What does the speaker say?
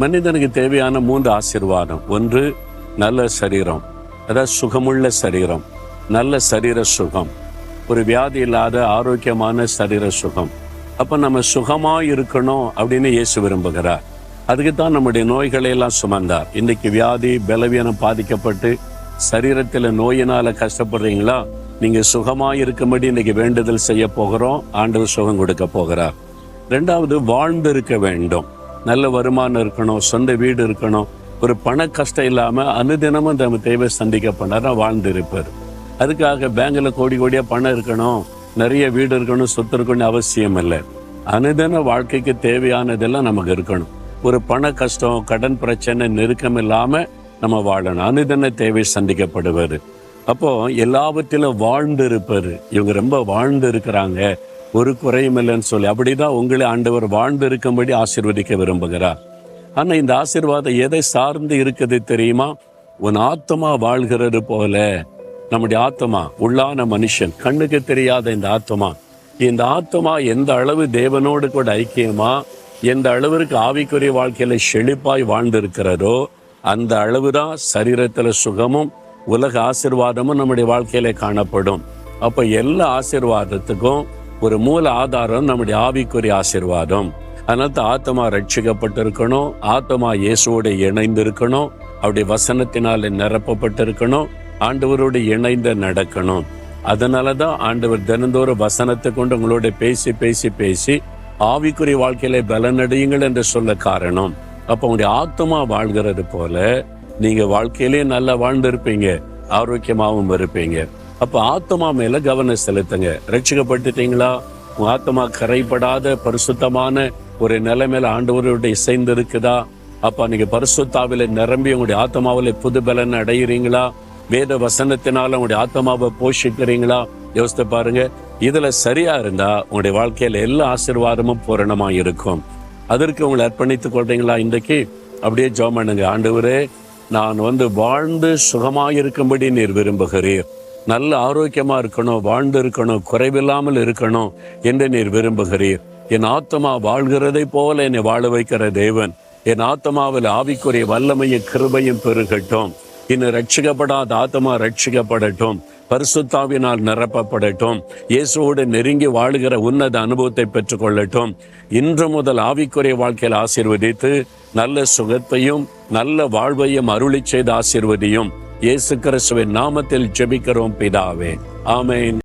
மனிதனுக்கு தேவையான 3 ஆசீர்வாதம். ஒன்று, நல்ல சரீரம், அதாவது சுகமுள்ள சரீரம், நல்ல சரீர சுகம், ஒரு வியாதி இல்லாத ஆரோக்கியமான சரீர சுகம். அப்ப நம்ம சுகமா இருக்கணும் அப்படின்னு இயேசு விரும்புகிறார். அதுக்கு தான் நம்முடைய நோய்களை எல்லாம் சுமந்தார். இன்னைக்கு வியாதி பலவீனம் பாதிக்கப்பட்டு சரீரத்துல நோயினால கஷ்டப்படுறீங்களா? நீங்க சுகமா இருக்கும்படி இன்னைக்கு வேண்டுதல் செய்ய போகிறோம். ஆண்டவர் சுகம் கொடுக்க போகிறார். 2வது, வாழ்ந்து இருக்க வேண்டும். நல்ல வருமானம் இருக்கணும், சொந்த வீடு இருக்கணும், ஒரு பண கஷ்டம் இல்லாம அனுதினமும் நம்ம தேவை சந்திக்கப்படாத வாழ்ந்து இருப்பார். அதுக்காக பேங்க்ல கோடி கோடியா பணம் இருக்கணும், நிறைய வீடு இருக்கணும், சொத்து இருக்கணும்னு அவசியம் இல்லை. அனுதின வாழ்க்கைக்கு தேவையானதெல்லாம் நமக்கு இருக்கணும். ஒரு பண கஷ்டம், கடன் பிரச்சனை, நெருக்கம் இல்லாம நம்ம வாழணும். அனுதின தேவை சந்திக்கப்படுவாரு. அப்போ எல்லாவற்றிலும் வாழ்ந்து இருப்பாரு. இவங்க ரொம்ப வாழ்ந்து இருக்கிறாங்க, ஒரு குறையும் இல்லைன்னு சொல்லி அப்படிதான் உங்களை ஆண்டவர் வாழ்ந்து இருக்கும்படி ஆசீர்வதிக்க விரும்புகிறார். ஆனா இந்த ஆசீர்வாதம் எதை சார்ந்து இருக்குது தெரியுமா? உன் ஆத்மா வாழ்கிறது போல. நம்முடைய ஆத்மா, உள்ளான மனுஷன், கண்ணுக்கு தெரியாத இந்த ஆத்மா எந்த அளவு தேவனோடு கூட ஐக்கியமா, எந்த அளவிற்கு ஆவிக்குரிய வாழ்க்கையில செழிப்பாய் வாழ்ந்திருக்கிறதோ அந்த அளவுதான் சரீரத்துல சுகமும் உலக ஆசீர்வாதமும் நம்முடைய வாழ்க்கையில காணப்படும். அப்ப எல்லா ஆசீர்வாதத்துக்கும் ஒரு மூல ஆதாரம் நம்முடைய ஆவிக்குரிய ஆசீர்வாதம். அதனால ஆத்மா ரட்சிக்கப்பட்டிருக்கணும், ஆத்மா இயேசுவோடு இணைந்திருக்கணும், அவருடைய வசனத்தினால நிரப்பப்பட்டிருக்கணும், ஆண்டவரோடு இணைந்து நடக்கணும். அதனாலதான் ஆண்டவர் தினந்தோறும் வசனத்தை கொண்டு உங்களோட பேசி பேசி பேசி ஆவிக்குரிய வாழ்க்கையில பலனடையுங்கள் என்று சொல்ல காரணம். அப்ப உங்களுடைய ஆத்மா வாழ்கிறது போல நீங்க வாழ்க்கையிலே நல்லா வாழ்ந்திருப்பீங்க, ஆரோக்கியமாகவும் இருப்பீங்க. அப்ப ஆத்மா மேல கவனம் செலுத்துங்க. ரட்சிக்கப்பட்டுட்டீங்களா? உங்க ஆத்மா கரைப்படாத பரிசுத்தமான ஒரு நிலைமையில ஆண்டவரோட இசைந்து இருக்குதா? அப்ப நீங்க பரிசுத்தாவில நிரம்பி உங்களுடைய ஆத்மாவில புது பலன் அடைகிறீங்களா? வேத வசனத்தினால உங்களுடைய ஆத்மாவை போஷிக்கிறீங்களா? யோசித்து பாருங்க. இதுல சரியா இருந்தா உங்களுடைய வாழ்க்கையில எல்லா ஆசீர்வாதமும் பூரணமா இருக்கும். அதற்கு உங்களை அர்ப்பணித்துக் கொள்றீங்களா? இன்றைக்கு அப்படியே ஜெபம் பண்ணுங்க. ஆண்டவரே, நான் வாழ்ந்து சுகமாயிருக்கும்படி நீர் விரும்புகிறீர். நல்ல ஆரோக்கியமா இருக்கணும், வாழ்ந்து இருக்கணும், குறைவில்லாமல் இருக்கணும் என்று நீர் விரும்புகிறீர். என் ஆத்மா வாழ்கிறதை போல என்னை வாழ வைக்கிற தேவன், என் ஆத்மாவில் ஆவிக்குரிய வல்லமையும் கிருபையும் பெருகட்டும். இன்னும் ரட்சிக்கப்படாத ஆத்மா ரட்சிக்கப்படட்டும், பரிசுத்தாவினால் நிரப்பப்படட்டும், இயேசுவோடு நெருங்கி வாழுகிற உன்னத அனுபவத்தை பெற்றுக் கொள்ளட்டும். இன்று முதல் ஆவிக்குரிய வாழ்க்கையில் ஆசீர்வதித்து நல்ல சுகத்தையும் நல்ல வாழ்வையும் அருளி செய்து ஆசீர்வதியும். இயேசு கிறிஸ்துவின் நாமத்தில் ஜெபிக்கிறோம் பிதாவே, ஆமென்.